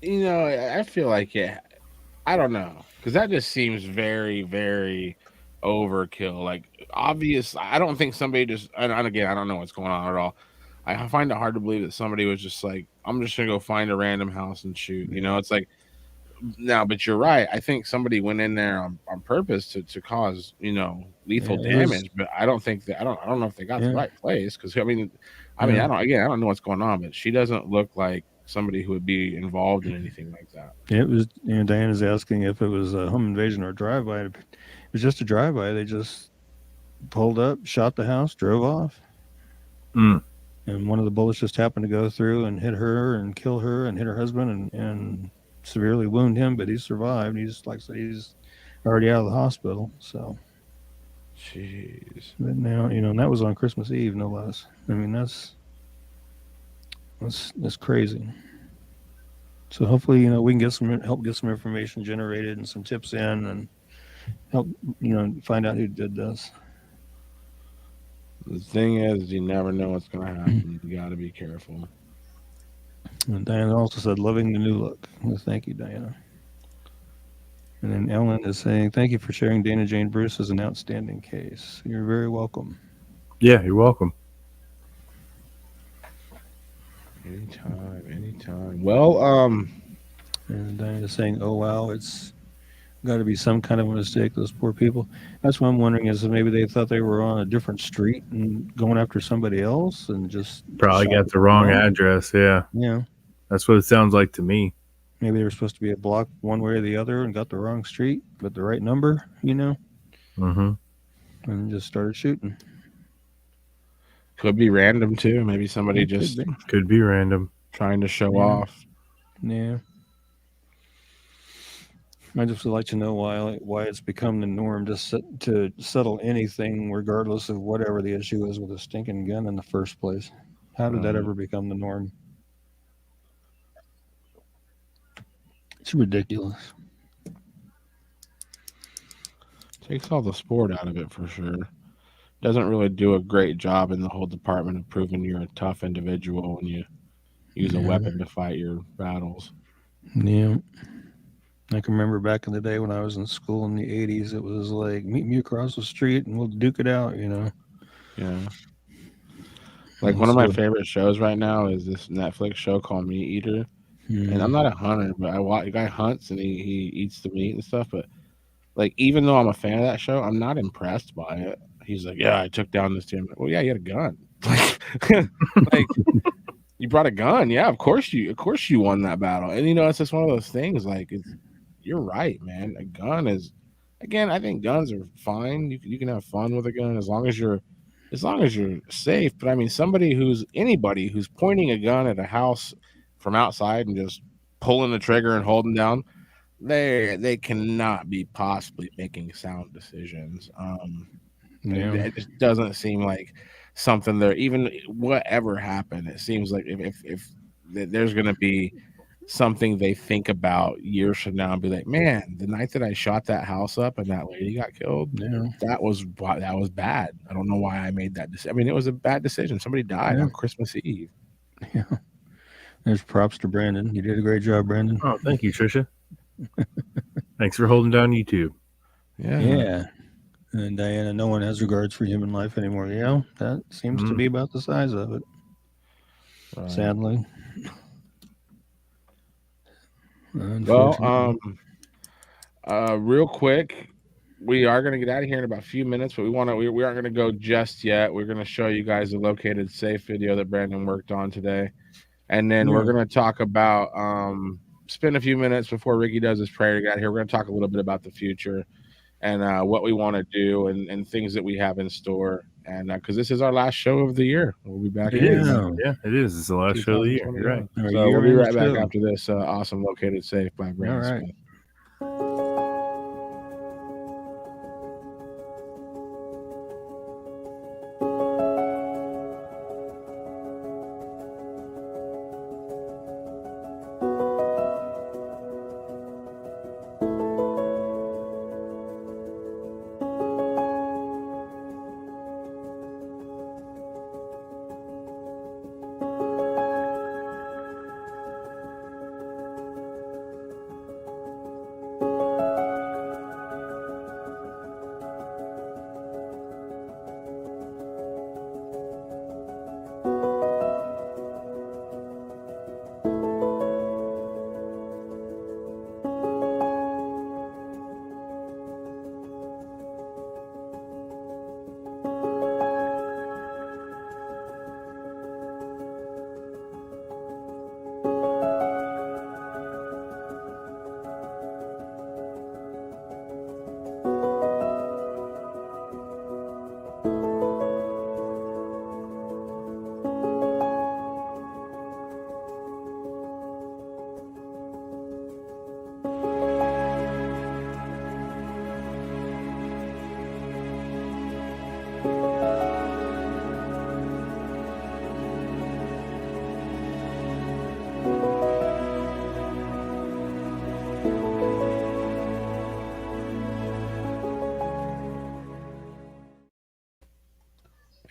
I feel like I don't know, because that just seems very, very overkill. Like, obvious. I don't think somebody just. And again, I don't know what's going on at all. I find it hard to believe that somebody was just like, I'm just gonna go find a random house and shoot. It's like, now, but you're right. I think somebody went in there on purpose to cause lethal damage. But I don't think that. I don't know if they got the right place, because I don't know what's going on. But she doesn't look like somebody who would be involved in anything like that. It was. Diana's asking if it was a home invasion or a drive-by. It was just a drive-by. They just pulled up, shot the house, drove off. And one of the bullets just happened to go through and hit her and kill her and hit her husband and severely wound him, but he survived. He's, like I said, he's already out of the hospital. So, jeez. But now, and that was on Christmas Eve, no less. I mean, that's crazy. So hopefully, we can help get some information generated and some tips in and help, find out who did this. The thing is, you never know what's going to happen. You got to be careful. And Diana also said, loving the new look. Well, thank you, Diana. And then Ellen is saying, thank you for sharing Dana Jane Bruce as an outstanding case. You're very welcome. Yeah, you're welcome. Anytime. Well, and Diana's saying, oh, wow, it's got to be some kind of a mistake, those poor people. That's what I'm wondering, is that maybe they thought they were on a different street and going after somebody else and just probably got the wrong address. Yeah. That's what it sounds like to me. Maybe they were supposed to be a block one way or the other and got the wrong street, but the right number, and just started shooting. Could be random too. Maybe somebody could be random, trying to show off. Yeah. I just would like to know why it's become the norm to settle anything, regardless of whatever the issue is, with a stinking gun in the first place. How did that ever become the norm? It's ridiculous. Takes all the sport out of it for sure. Doesn't really do a great job in the whole department of proving you're a tough individual when you use a weapon to fight your battles. Yeah. I can remember back in the day when I was in school in the 80s, it was like, meet me across the street and we'll duke it out, Yeah. Like, one of my favorite shows right now is this Netflix show called Meat Eater. And I'm not a hunter, but a guy hunts and he eats the meat and stuff. But, like, even though I'm a fan of that show, I'm not impressed by it. He's like, yeah, I took down this team. Well, yeah, you had a gun. Like, you brought a gun. Yeah, of course you won that battle. And it's just one of those things. Like, you're right, man. A gun is, again, I think guns are fine. You can have fun with a gun as long as you're safe. But I mean, anybody who's pointing a gun at a house from outside and just pulling the trigger and holding down, they cannot be possibly making sound decisions. It just doesn't seem like something there. Even whatever happened, it seems like if there's going to be something they think about years from now and be like, man, the night that I shot that house up and that lady got killed, that was bad. I don't know why I made that decision. I mean, it was a bad decision. Somebody died on Christmas Eve. Yeah. There's props to Brandon. You did a great job, Brandon. Oh, thank you, Trisha. Thanks for holding down YouTube. Yeah. And Diana, no one has regards for human life anymore. Yeah, that seems to be about the size of it. Right. Sadly. Well, real quick, we are going to get out of here in about a few minutes, but we aren't going to go just yet. We're going to show you guys the located safe video that Brandon worked on today. And then we're going to talk about, spend a few minutes before Ricky does his prayer to get out here. We're going to talk a little bit about the future and what we want to do and things that we have in store. And because this is our last show of the year, we'll be back. Yeah, it is. It's the last show of the year. You're right. So we'll be right back after this awesome located safe by Brandon Smith.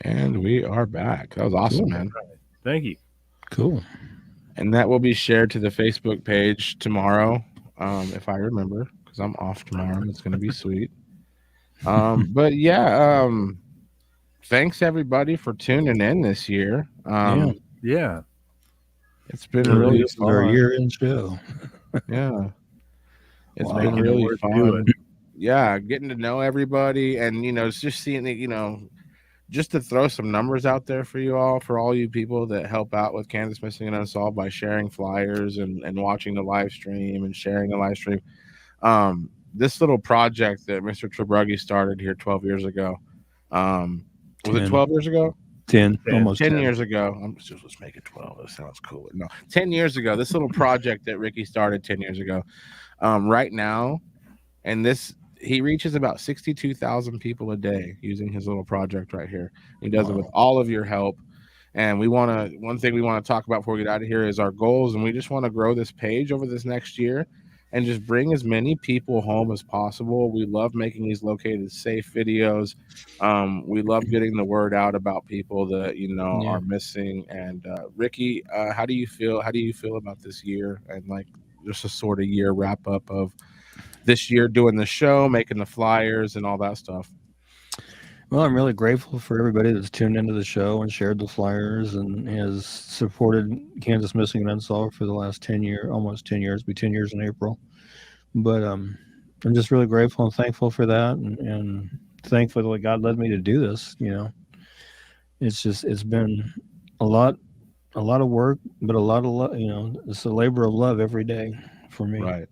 And we are back. That was awesome, Cool. man. Thank you. Cool. And that will be shared to the Facebook page tomorrow, if I remember, because I'm off tomorrow. It's going to be sweet. But yeah, thanks everybody for tuning in this year. Yeah. It's been Really, really this is our fun. year-end show. Yeah. It's Wow. been Making it really worth fun. doing. Yeah, getting to know everybody, and it's just seeing it, just to throw some numbers out there for you all, for all you people that help out with Kansas Missing and Unsolved by sharing flyers and watching the live stream and sharing the live stream. This little project that Mr. Trebruggy started here 12 years ago. Was it 12 years ago? 10, almost 10 years ago. Let's make it 12. That sounds cool. No, 10 years ago. This little project that Ricky started 10 years ago. Right now, and he reaches about 62,000 people a day using his little project right here. He does it with all of your help. And one thing we want to talk about before we get out of here is our goals. And we just want to grow this page over this next year and just bring as many people home as possible. We love making these located safe videos. We love getting the word out about people that, are missing. And Ricky, how do you feel? How do you feel about this year and like just a sort of year wrap up of this year doing the show, making the flyers and all that stuff? Well, I'm really grateful for everybody that's tuned into the show and shared the flyers and has supported Kansas Missing and Unsolved for the last 10 years, almost 10 years, be 10 years in April. But I'm just really grateful and thankful for that, and thankful that God led me to do this. It's been a lot of work, but a lot of love. It's a labor of love every day for me. Right.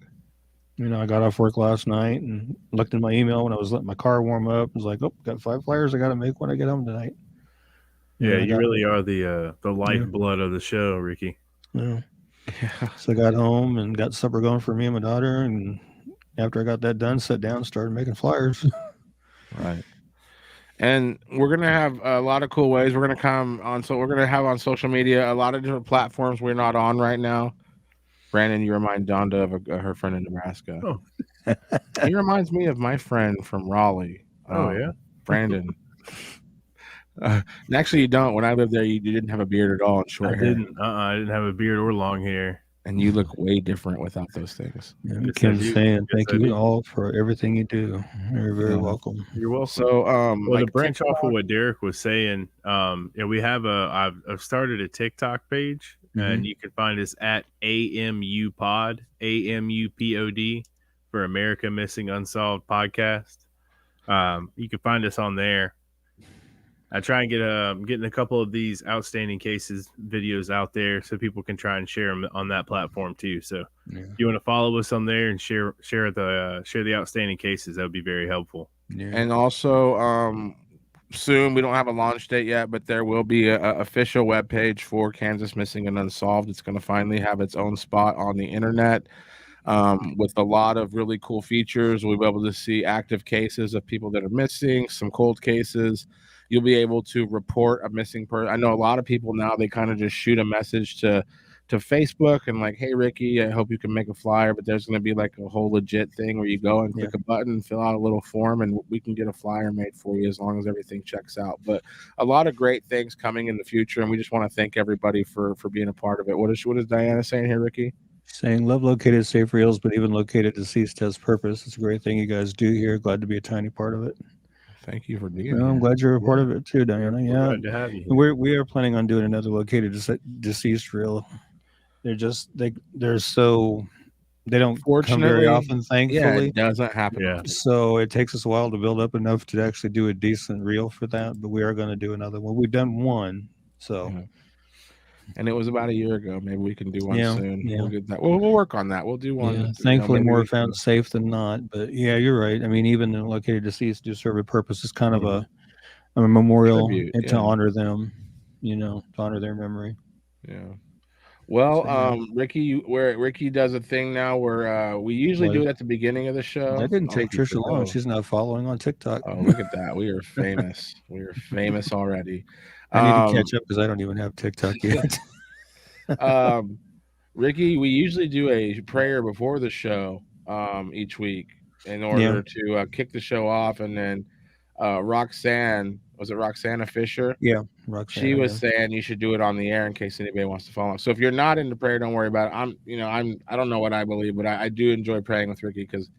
I got off work last night and looked in my email when I was letting my car warm up. I was like, got 5 flyers I got to make when I get home tonight. Yeah, you really are the lifeblood of the show, Ricky. Yeah. So I got home and got supper going for me and my daughter. And after I got that done, sat down and started making flyers. Right. And we're going to have a lot of cool ways. We're going to come on. So we're going to have on social media, a lot of different platforms we're not on right now. Brandon, you remind Donda of her friend in Nebraska. Oh. He reminds me of my friend from Raleigh. Yeah? Brandon. Actually, you don't. When I lived there, you didn't have a beard at all and short hair. I didn't have a beard or long hair. And you look way different without those things. Ken's saying thank you all for everything you do. You're very welcome. You're welcome. So, to branch off of what Derek was saying, we have I've started a TikTok page, and you can find us at AMU Pod, AMUPOD for America Missing Unsolved Podcast. You can find us on there. I try and getting a couple of these outstanding cases videos out there so people can try and share them on that platform too. So if you want to follow us on there and share the outstanding cases, that would be very helpful. Yeah. And also, soon, we don't have a launch date yet, but there will be a official webpage for Kansas Missing and Unsolved. It's going to finally have its own spot on the internet. With a lot of really cool features. We'll be able to see active cases of people that are missing, some cold cases. You'll be able to report a missing person. I know a lot of people now, they kind of just shoot a message to Facebook and like, hey, Ricky, I hope you can make a flyer, but there's going to be like a whole legit thing where you go and click a button and fill out a little form, and we can get a flyer made for you as long as everything checks out. But a lot of great things coming in the future, and we just want to thank everybody for being a part of it. What is Diana saying here, Ricky? Saying love located safe reels, but even located deceased has purpose. It's a great thing you guys do here. Glad to be a tiny part of it. Thank you for being here. I'm glad you're a part of it too, Diana. Yeah, glad to have you. We are planning on doing another located deceased reel. They don't come very often, thankfully. Yeah, it doesn't happen. Yeah. So it takes us a while to build up enough to actually do a decent reel for that, but we are going to do another one. We've done one, so. Yeah. And it was about a year ago. Maybe we can do one soon. Yeah. We'll get that. We'll work on that. We'll do one. Yeah. Thankfully, more found safe than not. But yeah, you're right. I mean, even the located deceased do serve a purpose. It's kind of a memorial tribute, to honor them, to honor their memory. Yeah. Well, Ricky does a thing now where we usually do it at the beginning of the show. That didn't take Patricia long. She's now following on TikTok. Oh, look at that. We are famous. We are famous already. I need to catch up because I don't even have TikTok yet. Ricky, we usually do a prayer before the show each week in order to kick the show off, and then Roxanne, was it Roxana Fisher? Yeah, She Roxanne. was Yeah. saying you should do it on the air in case anybody wants to follow up. So if you're not into prayer, don't worry about it. I don't know what I believe, but I do enjoy praying with Ricky because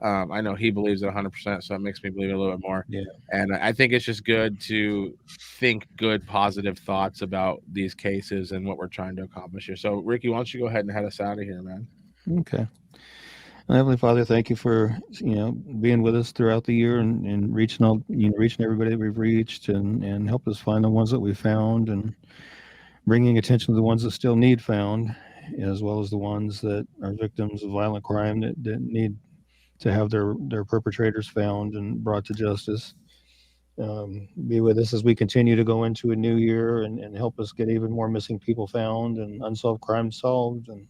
I know he believes it 100%, so it makes me believe it a little bit more. Yeah. And I think it's just good to think good, positive thoughts about these cases and what we're trying to accomplish here. So, Ricky, why don't you go ahead and head us out of here, man? Okay. Heavenly Father, thank you for being with us throughout the year and reaching reaching everybody that we've reached and help us find the ones that we found and bringing attention to the ones that still need found, as well as the ones that are victims of violent crime that need to have their perpetrators found and brought to justice. Be with us as we continue to go into a new year and help us get even more missing people found and unsolved crimes solved, and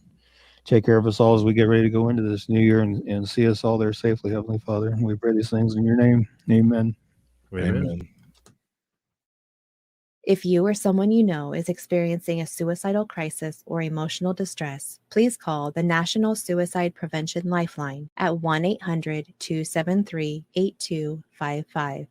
take care of us all as we get ready to go into this new year and see us all there safely, Heavenly Father. And we pray these things in your name. Amen. Amen. If you or someone you know is experiencing a suicidal crisis or emotional distress, please call the National Suicide Prevention Lifeline at 1-800-273-8255.